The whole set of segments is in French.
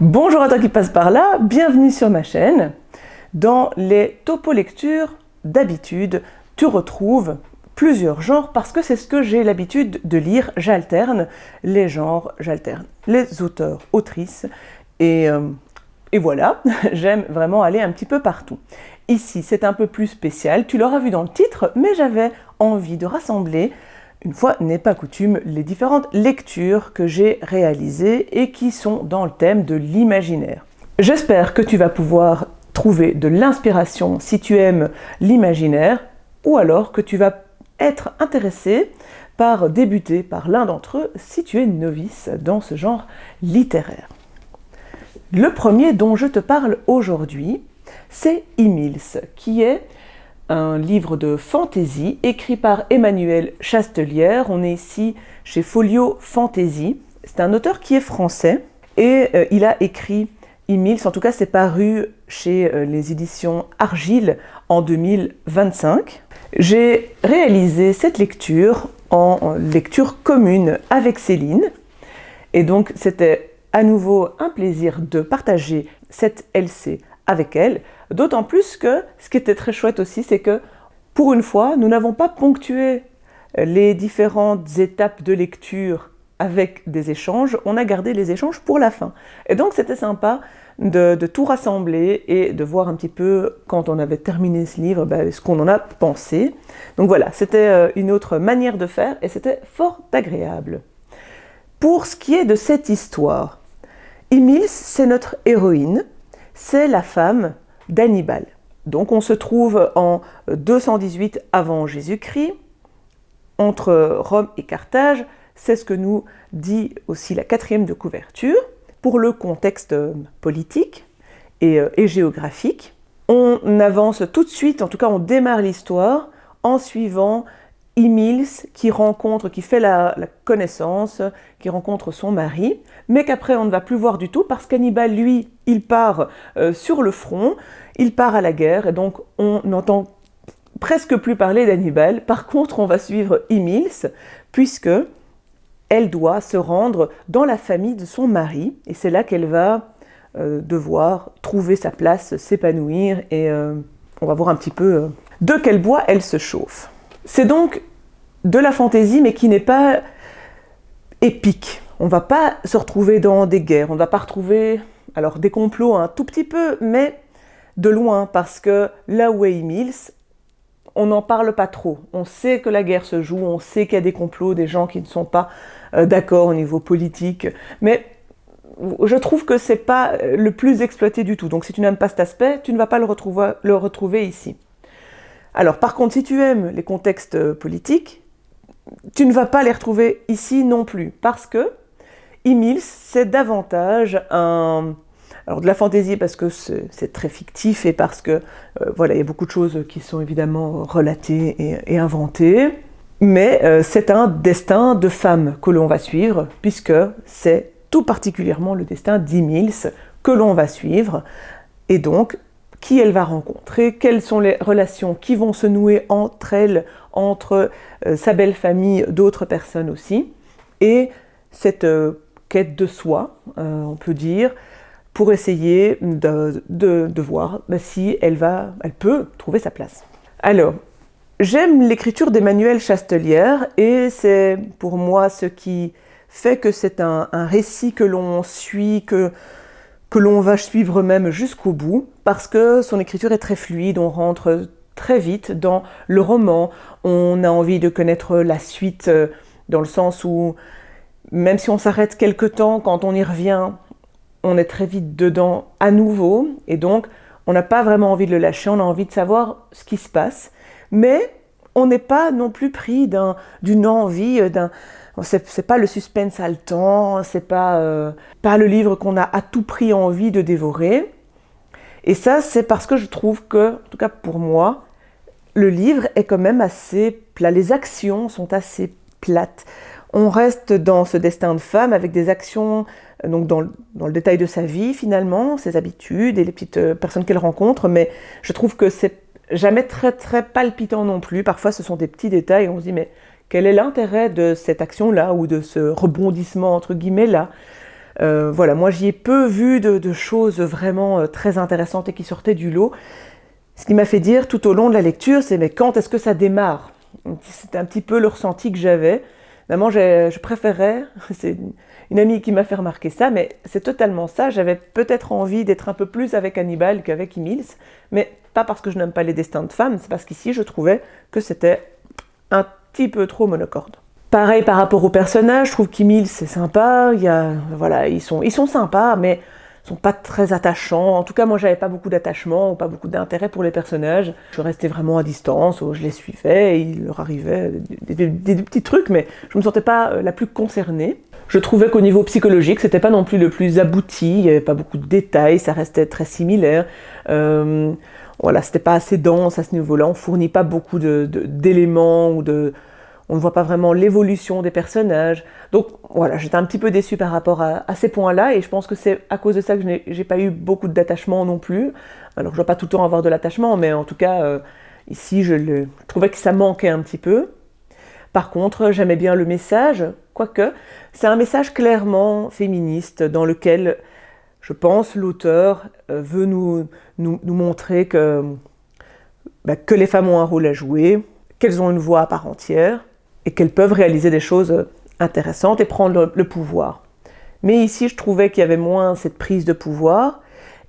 Bonjour à toi qui passe par là, bienvenue sur ma chaîne. Dans les topo-lectures, d'habitude, tu retrouves plusieurs genres parce que c'est ce que j'ai l'habitude de lire. J'alterne les genres, j'alterne les auteurs, autrices et voilà, j'aime vraiment aller un petit peu partout. Ici, c'est un peu plus spécial, tu l'auras vu dans le titre, mais j'avais envie de rassembler, une fois n'est pas coutume, les différentes lectures que j'ai réalisées et qui sont dans le thème de l'imaginaire. J'espère que tu vas pouvoir trouver de l'inspiration si tu aimes l'imaginaire, ou alors que tu vas être intéressé par débuter par l'un d'entre eux si tu es novice dans ce genre littéraire. Le premier dont je te parle aujourd'hui, c'est Emils, qui est un livre de fantaisie écrit par Emmanuel Chastelière. On est ici chez Folio Fantasy. C'est un auteur qui est français et il a écrit Emils, en tout cas c'est paru chez les éditions Argile en 2025. J'ai réalisé cette lecture en lecture commune avec Céline et donc c'était à nouveau un plaisir de partager cette LC avec elle, d'autant plus que ce qui était très chouette aussi, c'est que pour une fois, nous n'avons pas ponctué les différentes étapes de lecture avec des échanges, on a gardé les échanges pour la fin. Et donc c'était sympa de tout rassembler et de voir un petit peu, quand on avait terminé ce livre, ce qu'on en a pensé. Donc voilà, c'était une autre manière de faire et c'était fort agréable. Pour ce qui est de cette histoire, Emils, c'est notre héroïne, c'est la femme d'Hannibal. Donc on se trouve en 218 avant Jésus-Christ, entre Rome et Carthage, c'est ce que nous dit aussi la 4e de couverture, pour le contexte politique et géographique. On avance tout de suite, en tout cas on démarre l'histoire en suivant Emils qui fait la connaissance, qui rencontre son mari, mais qu'après on ne va plus voir du tout parce qu'Hannibal, lui, il part sur le front, il part à la guerre, et donc on n'entend presque plus parler d'Hannibal. Par contre, on va suivre Emils, puisque elle doit se rendre dans la famille de son mari, et c'est là qu'elle va devoir trouver sa place, s'épanouir, et on va voir un petit peu de quel bois elle se chauffe. C'est donc de la fantaisie, mais qui n'est pas épique. On ne va pas se retrouver dans des guerres, on ne va pas retrouver alors des complots un tout petit peu, mais de loin, parce que là où est Emils, on n'en parle pas trop. On sait que la guerre se joue, on sait qu'il y a des complots, des gens qui ne sont pas d'accord au niveau politique, mais je trouve que c'est pas le plus exploité du tout. Donc si tu n'aimes pas cet aspect, tu ne vas pas le retrouver ici. Alors par contre, si tu aimes les contextes politiques, tu ne vas pas les retrouver ici non plus, parce que Emils, c'est davantage de la fantaisie parce que c'est très fictif et parce que voilà, il y a beaucoup de choses qui sont évidemment relatées et inventées, mais c'est un destin de femme que l'on va suivre, puisque c'est tout particulièrement le destin d'Emils que l'on va suivre, et donc qui elle va rencontrer, quelles sont les relations qui vont se nouer entre elle, entre sa belle famille, d'autres personnes aussi, et cette quête de soi, on peut dire, pour essayer de voir si elle peut trouver sa place. Alors, j'aime l'écriture d'Emmanuel Chastelière, et c'est pour moi ce qui fait que c'est un récit que l'on suit, que l'on va suivre même jusqu'au bout, parce que son écriture est très fluide, on rentre très vite dans le roman, on a envie de connaître la suite, dans le sens où, même si on s'arrête quelque temps, quand on y revient, on est très vite dedans à nouveau, et donc on n'a pas vraiment envie de le lâcher, on a envie de savoir ce qui se passe, mais on n'est pas non plus pris d'une envie, c'est pas le suspense haletant, c'est pas le livre qu'on a à tout prix envie de dévorer. Et ça, c'est parce que je trouve que, en tout cas pour moi, le livre est quand même assez plat. Les actions sont assez plates. On reste dans ce destin de femme avec des actions donc dans le détail de sa vie finalement, ses habitudes et les petites personnes qu'elle rencontre, mais je trouve que c'est jamais très très palpitant non plus. Parfois ce sont des petits détails et on se dit mais quel est l'intérêt de cette action-là ou de ce rebondissement entre guillemets là ? Voilà, moi j'y ai peu vu de choses vraiment très intéressantes et qui sortaient du lot. Ce qui m'a fait dire tout au long de la lecture, c'est mais quand est-ce que ça démarre? C'était un petit peu le ressenti que j'avais. Vraiment, je préférais, c'est une amie qui m'a fait remarquer ça, mais c'est totalement ça. J'avais peut-être envie d'être un peu plus avec Hannibal qu'avec Emils, mais pas parce que je n'aime pas les destins de femmes, c'est parce qu'ici je trouvais que c'était un petit peu trop monocorde. Pareil par rapport aux personnages, je trouve qu'Emils c'est sympa, voilà, ils sont sympas, mais ils sont pas très attachants. En tout cas, moi j'avais pas beaucoup d'attachement, pas beaucoup d'intérêt pour les personnages. Je restais vraiment à distance, je les suivais, et il leur arrivait des petits trucs, mais je me sentais pas la plus concernée. Je trouvais qu'au niveau psychologique, c'était pas non plus le plus abouti, il n'y avait pas beaucoup de détails, ça restait très similaire. Voilà, c'était pas assez dense à ce niveau-là, on fournit pas beaucoup d'éléments on ne voit pas vraiment l'évolution des personnages. Donc voilà, j'étais un petit peu déçue par rapport à ces points-là, et je pense que c'est à cause de ça que j'ai pas eu beaucoup d'attachement non plus. Alors je dois pas tout le temps avoir de l'attachement, mais en tout cas, ici je trouvais que ça manquait un petit peu. Par contre, j'aimais bien le message, quoique c'est un message clairement féministe dans lequel, je pense, l'auteur veut nous montrer que les femmes ont un rôle à jouer, qu'elles ont une voix à part entière et qu'elles peuvent réaliser des choses intéressantes et prendre le pouvoir. Mais ici, je trouvais qu'il y avait moins cette prise de pouvoir,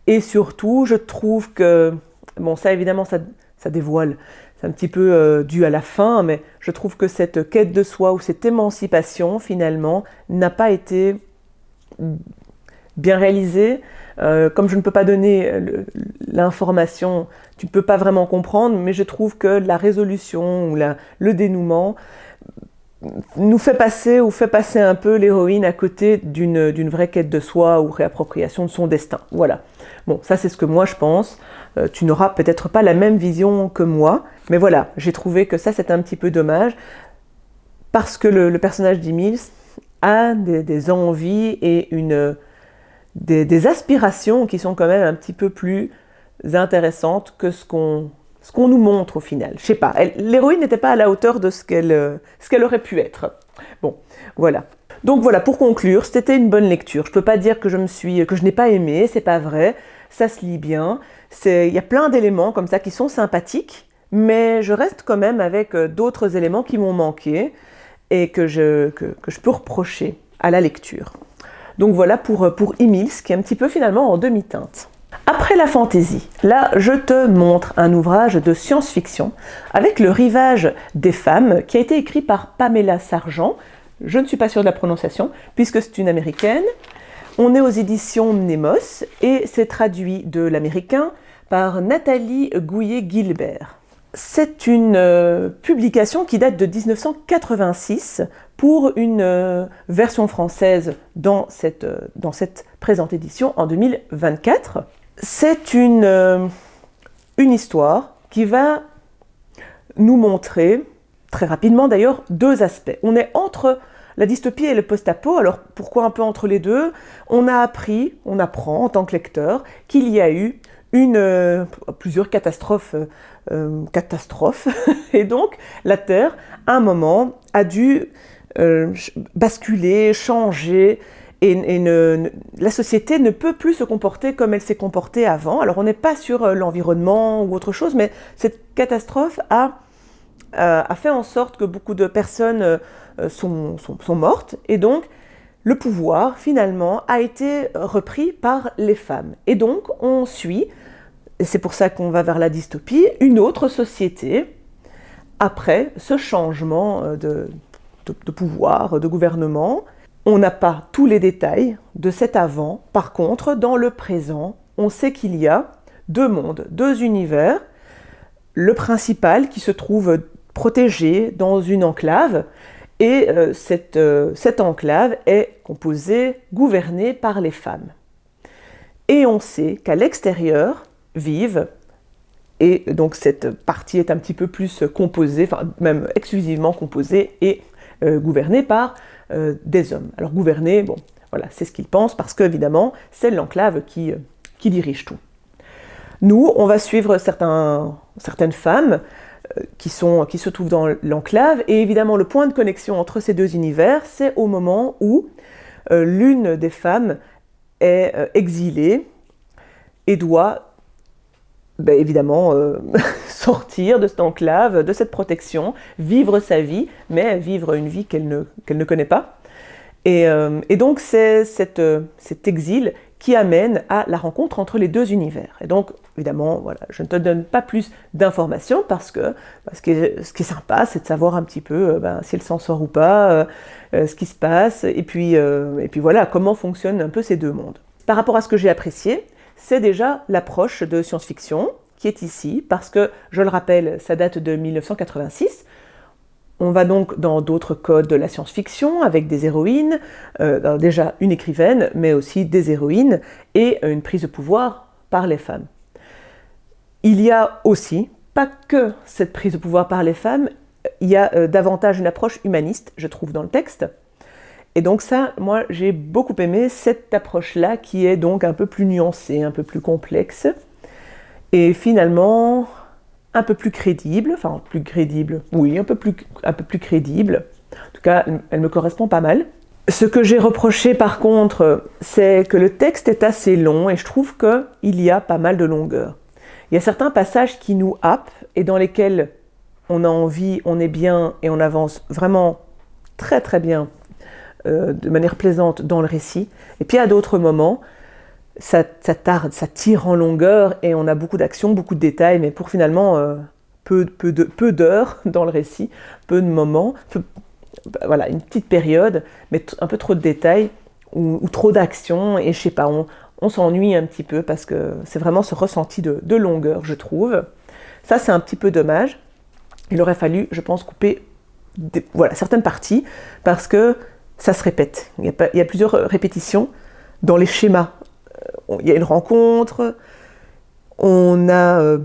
et surtout, je trouve que, bon, ça évidemment, ça dévoile, c'est un petit peu dû à la fin, mais je trouve que cette quête de soi ou cette émancipation, finalement, n'a pas été bien réalisée. Comme je ne peux pas donner l'information, tu ne peux pas vraiment comprendre, mais je trouve que la résolution ou le dénouement nous fait passer un peu l'héroïne à côté d'une vraie quête de soi ou réappropriation de son destin. Voilà. Bon, ça c'est ce que moi je pense. Tu n'auras peut-être pas la même vision que moi, mais voilà, j'ai trouvé que ça c'était un petit peu dommage, parce que le personnage d'Emils a des envies et des aspirations qui sont quand même un petit peu plus intéressantes que ce qu'on nous montre au final. Je sais pas, l'héroïne n'était pas à la hauteur de ce qu'elle aurait pu être. Bon, voilà. Donc voilà, pour conclure, c'était une bonne lecture. Je peux pas dire que je n'ai pas aimé, c'est pas vrai. Ça se lit bien. Il y a plein d'éléments comme ça qui sont sympathiques, mais je reste quand même avec d'autres éléments qui m'ont manqué et que je peux reprocher à la lecture. Donc voilà pour Emils, qui est un petit peu finalement en demi-teinte. Après la fantaisie, là je te montre un ouvrage de science-fiction avec Le Rivage des femmes, qui a été écrit par Pamela Sargent. Je ne suis pas sûre de la prononciation, puisque c'est une américaine. On est aux éditions Nemos, et c'est traduit de l'américain par Nathalie Gouillet-Gilbert. C'est une publication qui date de 1986 pour une version française dans cette présente édition en 2024. C'est une histoire qui va nous montrer, très rapidement d'ailleurs, deux aspects. On est entre la dystopie et le post-apo. Alors pourquoi un peu entre les deux? On apprend en tant que lecteur qu'il y a eu plusieurs catastrophes, et donc la Terre, à un moment, a dû basculer, changer, et la société ne peut plus se comporter comme elle s'est comportée avant. Alors on n'est pas sur l'environnement ou autre chose, mais cette catastrophe a fait en sorte que beaucoup de personnes sont mortes, et donc le pouvoir finalement a été repris par les femmes. Et donc on suit, et c'est pour ça qu'on va vers la dystopie, une autre société après ce changement de pouvoir, de gouvernement. On n'a pas tous les détails de cet avant. Par contre, dans le présent, on sait qu'il y a deux mondes, deux univers. Le principal qui se trouve protégé dans une enclave, et cette enclave est gouvernée par les femmes. Et on sait qu'à l'extérieur vivent, et donc cette partie est un petit peu plus composée, enfin même exclusivement composée et gouvernée par des hommes. Alors gouverner, bon, voilà, c'est ce qu'ils pensent, parce qu'évidemment, c'est l'enclave qui dirige tout. Nous, on va suivre certaines femmes qui se trouvent dans l'enclave, et évidemment, le point de connexion entre ces deux univers, c'est au moment où l'une des femmes est exilée et doit évidemment sortir de cette enclave, de cette protection, vivre sa vie, mais vivre une vie qu'elle ne connaît pas. Et donc c'est cet exil qui amène à la rencontre entre les deux univers. Et donc, évidemment, voilà, je ne te donne pas plus d'informations parce que ce qui est sympa, c'est de savoir un petit peu si elle s'en sort ou pas, ce qui se passe, et puis voilà, comment fonctionnent un peu ces deux mondes. Par rapport à ce que j'ai apprécié, c'est déjà l'approche de science-fiction qui est ici, parce que, je le rappelle, ça date de 1986. On va donc dans d'autres codes de la science-fiction, avec des héroïnes, déjà une écrivaine, mais aussi des héroïnes, et une prise de pouvoir par les femmes. Il y a aussi, pas que cette prise de pouvoir par les femmes, il y a davantage une approche humaniste, je trouve, dans le texte. Et donc ça, moi, j'ai beaucoup aimé cette approche-là, qui est donc un peu plus nuancée, un peu plus complexe, et finalement un peu plus crédible, oui, un peu plus crédible. En tout cas, elle me correspond pas mal. Ce que j'ai reproché par contre, c'est que le texte est assez long et je trouve qu'il y a pas mal de longueur. Il y a certains passages qui nous happent et dans lesquels on a envie, on est bien et on avance vraiment très très bien, de manière plaisante dans le récit. Et puis à d'autres moments, ça tarde, ça tire en longueur et on a beaucoup d'actions, beaucoup de détails, mais pour finalement peu d'heures dans le récit, peu de moments, voilà, une petite période, mais un peu trop de détails ou trop d'actions, et je sais pas, on s'ennuie un petit peu parce que c'est vraiment ce ressenti de longueur, je trouve. Ça, c'est un petit peu dommage. Il aurait fallu, je pense, couper certaines parties parce que ça se répète. Il y a plusieurs répétitions dans les schémas. Il y a une rencontre, on a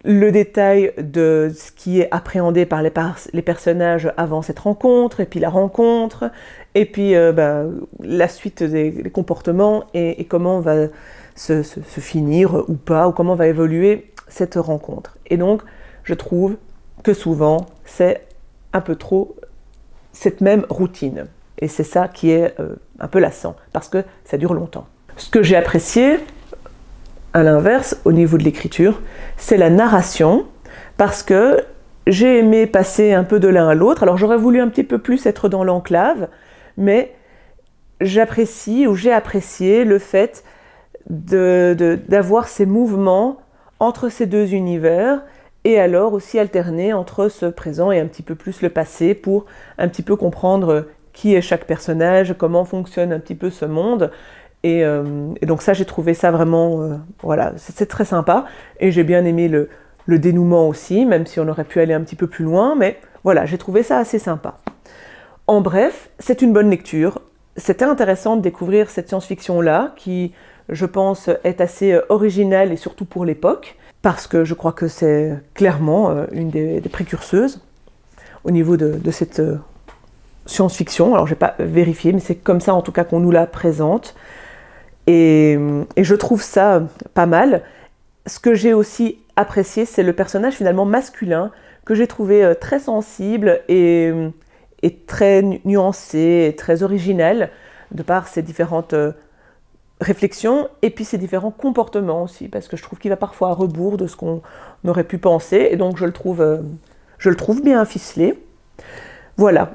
le détail de ce qui est appréhendé par les personnages avant cette rencontre, et puis la rencontre, et puis la suite des comportements et comment va se finir ou pas, ou comment va évoluer cette rencontre. Et donc, je trouve que souvent, c'est un peu trop cette même routine. Et c'est ça qui est un peu lassant, parce que ça dure longtemps. Ce que j'ai apprécié, à l'inverse, au niveau de l'écriture, c'est la narration, parce que j'ai aimé passer un peu de l'un à l'autre. Alors j'aurais voulu un petit peu plus être dans l'enclave, mais j'ai apprécié le fait d'avoir ces mouvements entre ces deux univers, et alors aussi alterner entre ce présent et un petit peu plus le passé pour un petit peu comprendre qui est chaque personnage, comment fonctionne un petit peu ce monde. Et donc ça, j'ai trouvé ça vraiment, c'est très sympa. Et j'ai bien aimé le dénouement aussi, même si on aurait pu aller un petit peu plus loin. Mais voilà, j'ai trouvé ça assez sympa. En bref, c'est une bonne lecture. C'était intéressant de découvrir cette science-fiction-là, qui, je pense, est assez originale et surtout pour l'époque, parce que je crois que c'est clairement une des précurseuses au niveau de cette science-fiction. Alors, je n'ai pas vérifié, mais c'est comme ça, en tout cas, qu'on nous la présente. Et je trouve ça pas mal. Ce que j'ai aussi apprécié, c'est le personnage finalement masculin, que j'ai trouvé très sensible et très nuancé, et très original, de par ses différentes réflexions, et puis ses différents comportements aussi, parce que je trouve qu'il va parfois à rebours de ce qu'on aurait pu penser, et donc je le trouve bien ficelé. Voilà.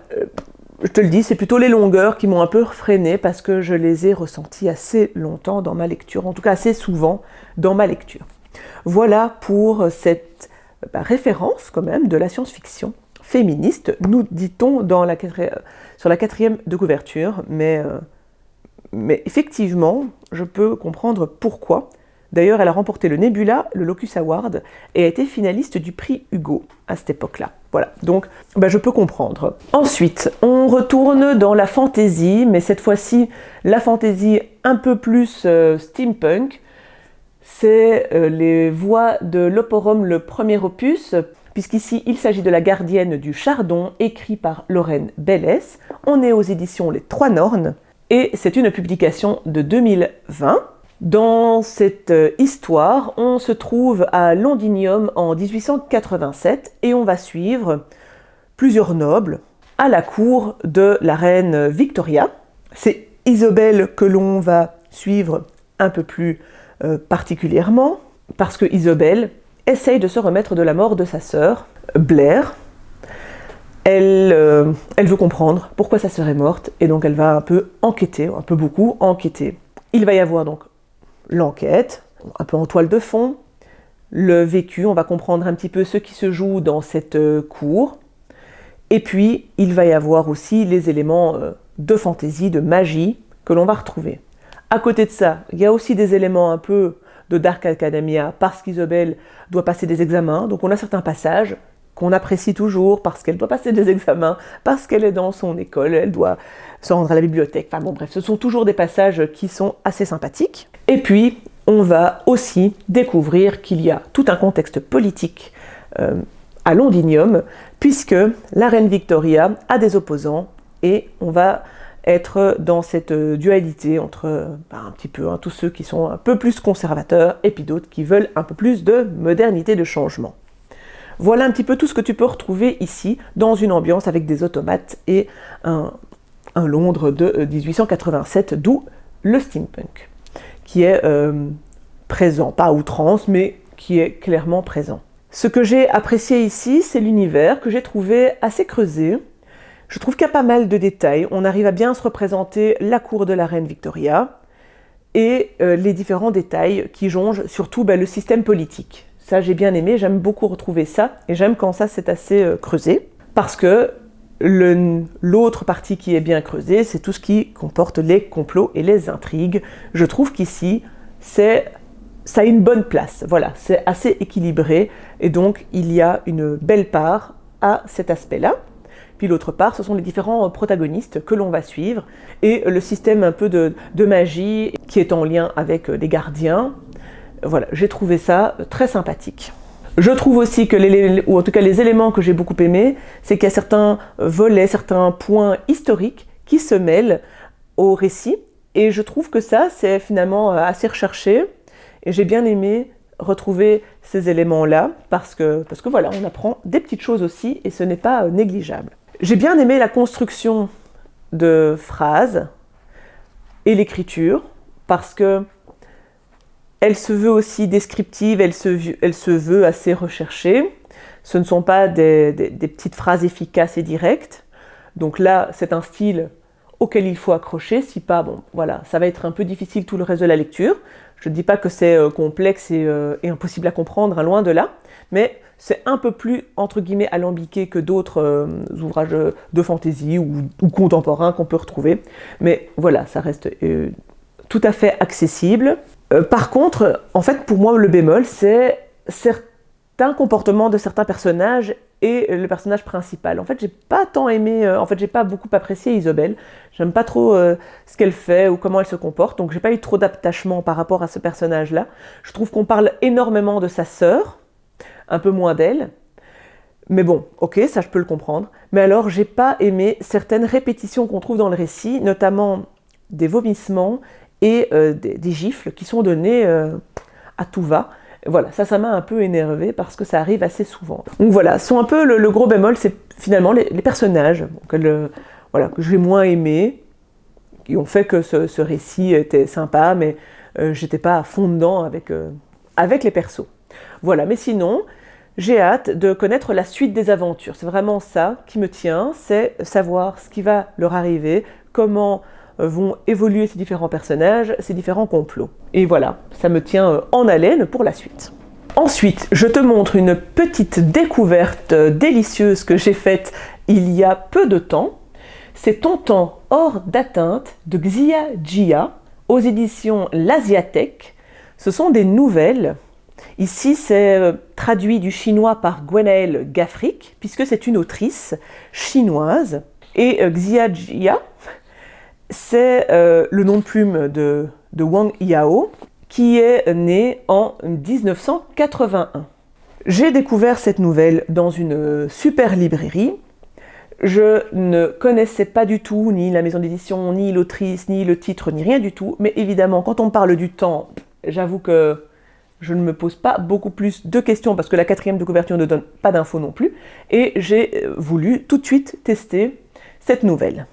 Je te le dis, c'est plutôt les longueurs qui m'ont un peu freiné parce que je les ai ressenties assez longtemps dans ma lecture, en tout cas assez souvent dans ma lecture. Voilà pour cette référence quand même de la science-fiction féministe, nous dit-on sur la 4e de couverture, mais effectivement, je peux comprendre pourquoi. D'ailleurs, elle a remporté le Nebula, le Locus Award, et a été finaliste du prix Hugo à cette époque-là. Voilà, donc je peux comprendre. Ensuite, on retourne dans la fantasy, mais cette fois-ci, la fantasy un peu plus steampunk. C'est les voix de l'Oporum, le premier opus, puisqu'ici, il s'agit de La Gardienne du Chardon, écrit par Lorraine Bellès. On est aux éditions Les Trois Nornes, et c'est une publication de 2020. Dans cette histoire, on se trouve à Londinium en 1887 et on va suivre plusieurs nobles à la cour de la reine Victoria. C'est Isobel que l'on va suivre un peu plus particulièrement, parce que Isobel essaye de se remettre de la mort de sa sœur, Blair. Elle veut comprendre pourquoi sa sœur est morte, et donc elle va un peu enquêter, un peu beaucoup enquêter. Il va y avoir donc l'enquête, un peu en toile de fond, le vécu, on va comprendre un petit peu ce qui se joue dans cette cour, et puis il va y avoir aussi les éléments de fantaisie, de magie que l'on va retrouver. À côté de ça, il y a aussi des éléments un peu de Dark Academia, parce qu'Isobel doit passer des examens, donc on a certains passages qu'on apprécie toujours parce qu'elle doit passer des examens, parce qu'elle est dans son école, elle doit se rendre à la bibliothèque, enfin bon bref, ce sont toujours des passages qui sont assez sympathiques. Et puis, on va aussi découvrir qu'il y a tout un contexte politique à Londinium, puisque la reine Victoria a des opposants, et on va être dans cette dualité entre un petit peu tous ceux qui sont un peu plus conservateurs, et puis d'autres qui veulent un peu plus de modernité, de changement. Voilà un petit peu tout ce que tu peux retrouver ici, dans une ambiance avec des automates et un Londres de 1887, d'où le steampunk, qui est présent, pas à outrance, mais qui est clairement présent. Ce que j'ai apprécié ici, c'est l'univers que j'ai trouvé assez creusé. Je trouve qu'il y a pas mal de détails, on arrive à bien se représenter la cour de la reine Victoria, et les différents détails qui jongent surtout le système politique. Ça, j'ai bien aimé, j'aime beaucoup retrouver ça, et j'aime quand ça c'est assez creusé, parce que l'autre partie qui est bien creusée, c'est tout ce qui comporte les complots et les intrigues. Je trouve qu'ici, ça a une bonne place, voilà, c'est assez équilibré, et donc il y a une belle part à cet aspect-là. Puis l'autre part, ce sont les différents protagonistes que l'on va suivre, et le système un peu de magie qui est en lien avec les gardiens. Voilà, j'ai trouvé ça très sympathique. Je trouve aussi que, ou en tout cas les éléments que j'ai beaucoup aimés, c'est qu'il y a certains volets, certains points historiques qui se mêlent au récit, et je trouve que ça, c'est finalement assez recherché, et j'ai bien aimé retrouver ces éléments-là, parce que voilà, on apprend des petites choses aussi, et ce n'est pas négligeable. J'ai bien aimé la construction de phrases et l'écriture, parce que elle se veut aussi descriptive, elle se veut assez recherchée. Ce ne sont pas des petites phrases efficaces et directes. Donc là, c'est un style auquel il faut accrocher. Si pas, bon, voilà, ça va être un peu difficile tout le reste de la lecture. Je ne dis pas que c'est complexe et impossible à comprendre, hein, loin de là. Mais c'est un peu plus, entre guillemets, alambiqué que d'autres ouvrages de fantaisie ou contemporains qu'on peut retrouver. Mais voilà, ça reste tout à fait accessible. Par contre, en fait, pour moi, le bémol, c'est certains comportements de certains personnages et le personnage principal. En fait, j'ai pas tant aimé, j'ai pas beaucoup apprécié Isobel. J'aime pas trop ce qu'elle fait ou comment elle se comporte, donc j'ai pas eu trop d'attachement par rapport à ce personnage-là. Je trouve qu'on parle énormément de sa sœur, un peu moins d'elle. Mais bon, ok, ça je peux le comprendre. Mais alors, j'ai pas aimé certaines répétitions qu'on trouve dans le récit, notamment des vomissements et des gifles qui sont donnés à tout va. Voilà, ça m'a un peu énervé parce que ça arrive assez souvent. Donc voilà, sont un peu le gros bémol, c'est finalement les personnages que j'ai moins aimés, qui ont fait que ce récit était sympa, mais j'étais pas à fond dedans avec les persos. Voilà, mais sinon, j'ai hâte de connaître la suite des aventures. C'est vraiment ça qui me tient, c'est savoir ce qui va leur arriver, comment vont évoluer ces différents personnages, ces différents complots. Et voilà, ça me tient en haleine pour la suite. Ensuite, je te montre une petite découverte délicieuse que j'ai faite il y a peu de temps. C'est Ton temps hors d'atteinte de Xia Jia aux éditions L'Asiathèque. Ce sont des nouvelles. Ici, c'est traduit du chinois par Gwenaëlle Gaffric, puisque c'est une autrice chinoise. Et Xia Jia, c'est le nom de plume de Wang Yao, qui est né en 1981. J'ai découvert cette nouvelle dans une super librairie. Je ne connaissais pas du tout ni la maison d'édition, ni l'autrice, ni le titre, ni rien du tout. Mais évidemment, quand on parle du temps, j'avoue que je ne me pose pas beaucoup plus de questions parce que la 4e de couverture ne donne pas d'infos non plus. Et j'ai voulu tout de suite tester cette nouvelle.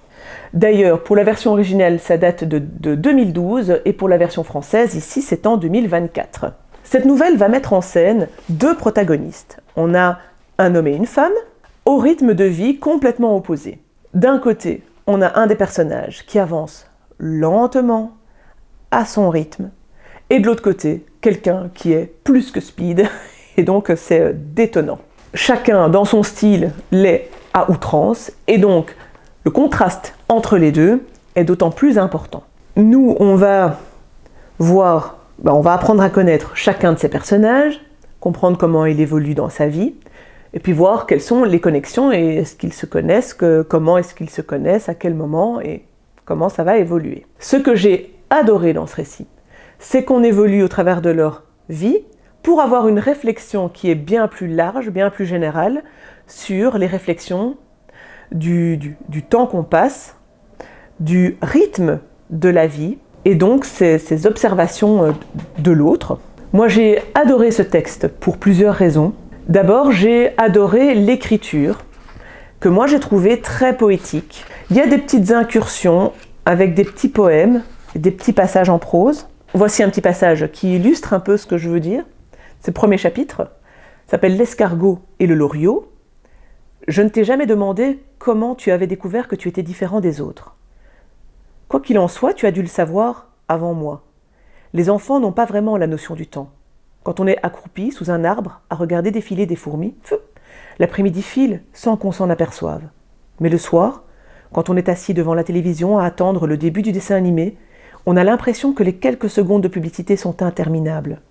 D'ailleurs, pour la version originale, ça date de 2012 et pour la version française, ici, c'est en 2024. Cette nouvelle va mettre en scène deux protagonistes. On a un homme et une femme au rythme de vie complètement opposé. D'un côté, on a un des personnages qui avance lentement, à son rythme, et de l'autre côté, quelqu'un qui est plus que speed, et donc c'est détonnant. Chacun, dans son style, l'est à outrance, et donc le contraste entre les deux est d'autant plus important. Nous, on va apprendre à connaître chacun de ces personnages, comprendre comment il évolue dans sa vie, et puis voir quelles sont les connexions et est-ce qu'ils se connaissent, comment est-ce qu'ils se connaissent, à quel moment et comment ça va évoluer. Ce que j'ai adoré dans ce récit, c'est qu'on évolue au travers de leur vie pour avoir une réflexion qui est bien plus large, bien plus générale sur les réflexions du temps qu'on passe, du rythme de la vie et donc ces observations de l'autre. Moi, j'ai adoré ce texte pour plusieurs raisons. D'abord, j'ai adoré l'écriture, que moi j'ai trouvé très poétique. Il y a des petites incursions avec des petits poèmes, des petits passages en prose. Voici un petit passage qui illustre un peu ce que je veux dire. C'est le premier chapitre, s'appelle « L'escargot et le loriot ». Je ne t'ai jamais demandé comment tu avais découvert que tu étais différent des autres. Quoi qu'il en soit, tu as dû le savoir avant moi. Les enfants n'ont pas vraiment la notion du temps. Quand on est accroupi sous un arbre à regarder défiler des fourmis, l'après-midi file sans qu'on s'en aperçoive. Mais le soir, quand on est assis devant la télévision à attendre le début du dessin animé, on a l'impression que les quelques secondes de publicité sont interminables.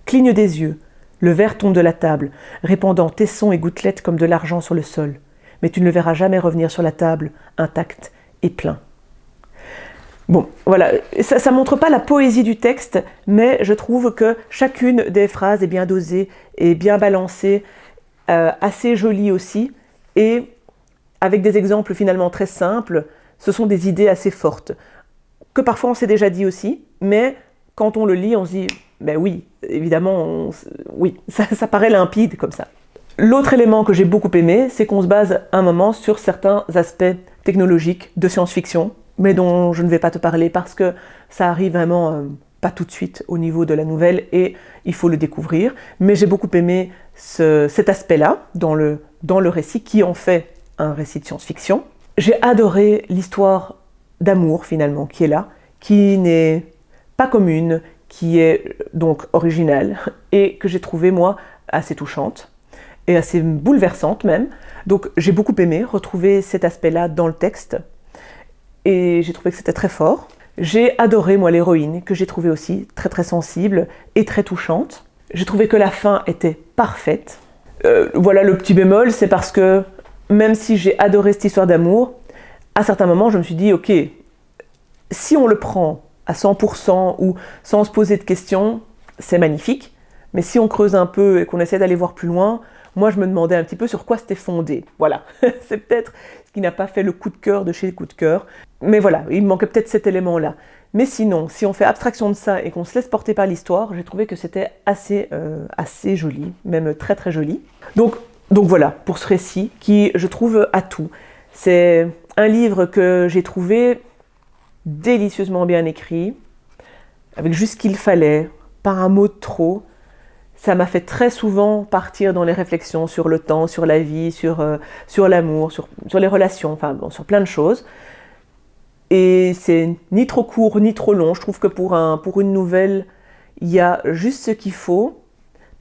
Cligne des yeux, le verre tombe de la table, répandant tessons et gouttelettes comme de l'argent sur le sol. Mais tu ne le verras jamais revenir sur la table, intact et plein. Bon, voilà, ça montre pas la poésie du texte, mais je trouve que chacune des phrases est bien dosée, est bien balancée, assez jolie aussi, et avec des exemples finalement très simples, ce sont des idées assez fortes, que parfois on s'est déjà dit aussi, mais quand on le lit, on se dit, ben oui, évidemment, ça paraît limpide comme ça. L'autre élément que j'ai beaucoup aimé, c'est qu'on se base un moment sur certains aspects technologiques de science-fiction, mais dont je ne vais pas te parler parce que ça arrive vraiment pas tout de suite au niveau de la nouvelle et il faut le découvrir. Mais j'ai beaucoup aimé cet aspect-là dans le récit qui en fait un récit de science-fiction. J'ai adoré l'histoire d'amour finalement qui est là, qui n'est pas commune, qui est donc originale et que j'ai trouvée moi assez touchante et assez bouleversante même. Donc j'ai beaucoup aimé retrouver cet aspect-là dans le texte. Et j'ai trouvé que c'était très fort. J'ai adoré, moi, l'héroïne, que j'ai trouvée aussi très très sensible et très touchante. J'ai trouvé que la fin était parfaite. Voilà, le petit bémol, c'est parce que même si j'ai adoré cette histoire d'amour, à certains moments, je me suis dit, ok, si on le prend à 100% ou sans se poser de questions, c'est magnifique. Mais si on creuse un peu et qu'on essaie d'aller voir plus loin, moi, je me demandais un petit peu sur quoi c'était fondé. Voilà, c'est peut-être ce qui n'a pas fait le coup de cœur de chez le coup de cœur. Mais voilà, il me manquait peut-être cet élément-là. Mais sinon, si on fait abstraction de ça et qu'on se laisse porter par l'histoire, j'ai trouvé que c'était assez joli, même très très joli. Donc voilà, pour ce récit qui, je trouve, a tout. C'est un livre que j'ai trouvé délicieusement bien écrit, avec juste ce qu'il fallait, pas un mot de trop. Ça m'a fait très souvent partir dans les réflexions sur le temps, sur la vie, sur l'amour, sur les relations, enfin bon, sur plein de choses. Et c'est ni trop court, ni trop long. Je trouve que pour une nouvelle, il y a juste ce qu'il faut,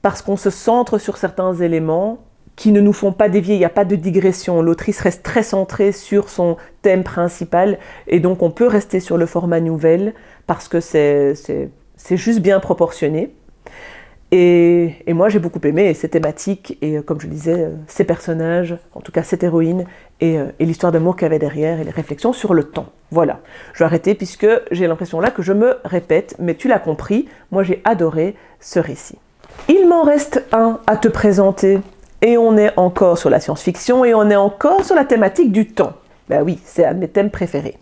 parce qu'on se centre sur certains éléments qui ne nous font pas dévier, il n'y a pas de digression. L'autrice reste très centrée sur son thème principal, et donc on peut rester sur le format nouvelle, parce que c'est juste bien proportionné. Et moi j'ai beaucoup aimé ces thématiques et comme je disais, ces personnages, en tout cas cette héroïne et l'histoire d'amour qu'il y avait derrière et les réflexions sur le temps. Voilà, je vais arrêter puisque j'ai l'impression là que je me répète, mais tu l'as compris, moi j'ai adoré ce récit. Il m'en reste un à te présenter et on est encore sur la science-fiction et on est encore sur la thématique du temps. Ben oui, c'est un de mes thèmes préférés.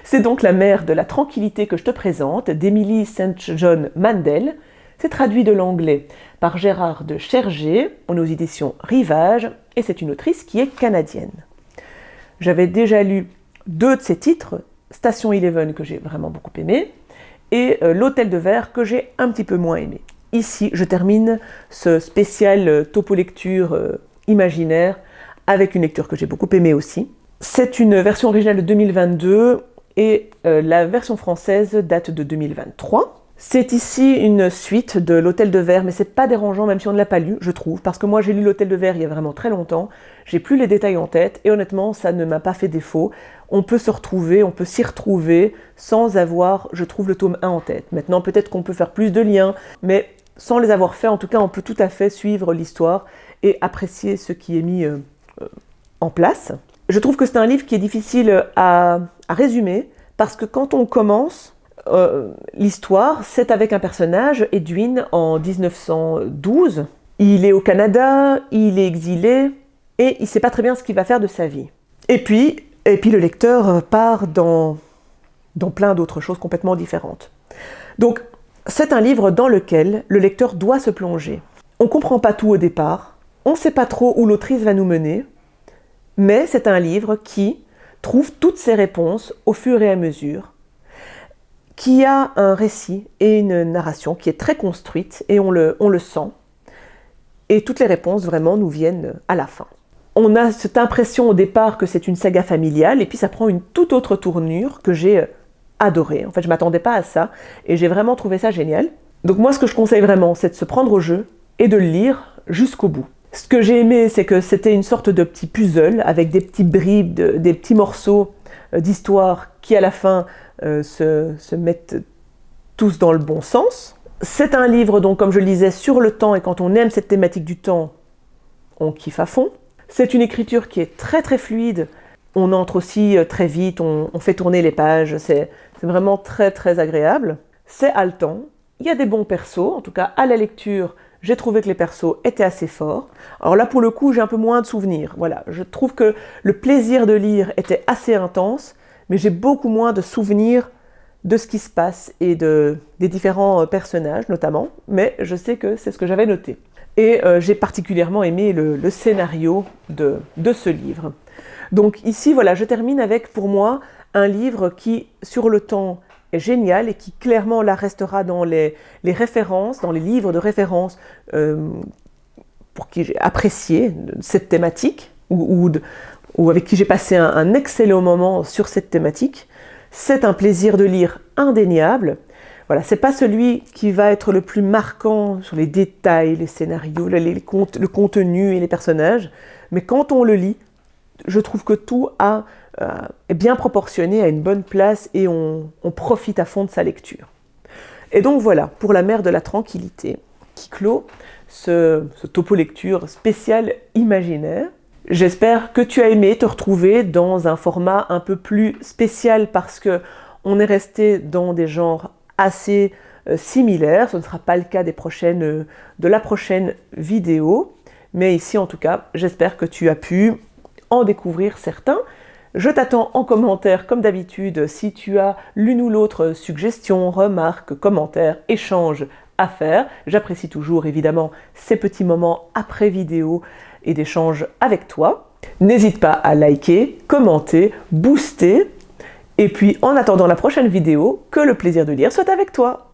C'est donc La mer de la tranquillité que je te présente, d'Emily St. John Mandel. C'est traduit de l'anglais par Gérard de Chergé, aux éditions Rivage, et c'est une autrice qui est canadienne. J'avais déjà lu deux de ces titres, Station Eleven que j'ai vraiment beaucoup aimé, et L'Hôtel de Verre que j'ai un petit peu moins aimé. Ici, je termine ce spécial topo-lecture imaginaire avec une lecture que j'ai beaucoup aimée aussi. C'est une version originale de 2022 et la version française date de 2023. C'est ici une suite de L'Hôtel de Verre, mais c'est pas dérangeant même si on ne l'a pas lu, je trouve, parce que moi j'ai lu L'Hôtel de Verre il y a vraiment très longtemps, j'ai plus les détails en tête, et honnêtement ça ne m'a pas fait défaut. On peut se retrouver, on peut s'y retrouver sans avoir, je trouve, le tome 1 en tête. Maintenant peut-être qu'on peut faire plus de liens, mais sans les avoir faits, en tout cas on peut tout à fait suivre l'histoire et apprécier ce qui est mis en place. Je trouve que c'est un livre qui est difficile à résumer, parce que quand on commence, l'histoire, c'est avec un personnage, Edwin, en 1912. Il est au Canada, il est exilé, et il ne sait pas très bien ce qu'il va faire de sa vie. Et puis le lecteur part dans plein d'autres choses complètement différentes. Donc, c'est un livre dans lequel le lecteur doit se plonger. On ne comprend pas tout au départ, on ne sait pas trop où l'autrice va nous mener, mais c'est un livre qui trouve toutes ses réponses au fur et à mesure, qui a un récit et une narration qui est très construite, et on le sent, et toutes les réponses vraiment nous viennent à la fin. On a cette impression au départ que c'est une saga familiale, et puis ça prend une toute autre tournure que j'ai adorée. En fait, je ne m'attendais pas à ça, et j'ai vraiment trouvé ça génial. Donc moi, ce que je conseille vraiment, c'est de se prendre au jeu, et de le lire jusqu'au bout. Ce que j'ai aimé, c'est que c'était une sorte de petit puzzle, avec des petits bribes, des petits morceaux d'histoire qui, à la fin, se mettent tous dans le bon sens. C'est un livre, donc, comme je le disais, sur le temps, et quand on aime cette thématique du temps, on kiffe à fond. C'est une écriture qui est très très fluide, on entre aussi très vite, on fait tourner les pages, c'est vraiment très très agréable. C'est haletant, il y a des bons persos, en tout cas à la lecture, j'ai trouvé que les persos étaient assez forts. Alors là pour le coup j'ai un peu moins de souvenirs, voilà, je trouve que le plaisir de lire était assez intense, mais j'ai beaucoup moins de souvenirs de ce qui se passe et des différents personnages notamment, mais je sais que c'est ce que j'avais noté. Et j'ai particulièrement aimé le scénario de ce livre. Donc ici, voilà, je termine avec, pour moi, un livre qui, sur le temps, est génial et qui, clairement, là, restera dans les références, dans les livres de référence pour qui j'ai apprécié cette thématique ou avec qui j'ai passé un excellent moment sur cette thématique. C'est un plaisir de lire indéniable. Voilà, c'est pas celui qui va être le plus marquant sur les détails, les scénarios, le contenu et les personnages, mais quand on le lit, je trouve que tout est bien proportionné à une bonne place et on profite à fond de sa lecture. Et donc voilà, pour la mer de la tranquillité, qui clôt ce topo-lecture spécial imaginaire. J'espère que tu as aimé te retrouver dans un format un peu plus spécial parce que on est resté dans des genres assez similaires. Ce ne sera pas le cas de la prochaine vidéo, mais ici en tout cas, j'espère que tu as pu en découvrir certains. Je t'attends en commentaire comme d'habitude si tu as l'une ou l'autre suggestion, remarque, commentaire, échange à faire. J'apprécie toujours évidemment ces petits moments après vidéo et d'échange avec toi. N'hésite pas à liker, commenter, booster. Et puis, en attendant la prochaine vidéo, que le plaisir de lire soit avec toi.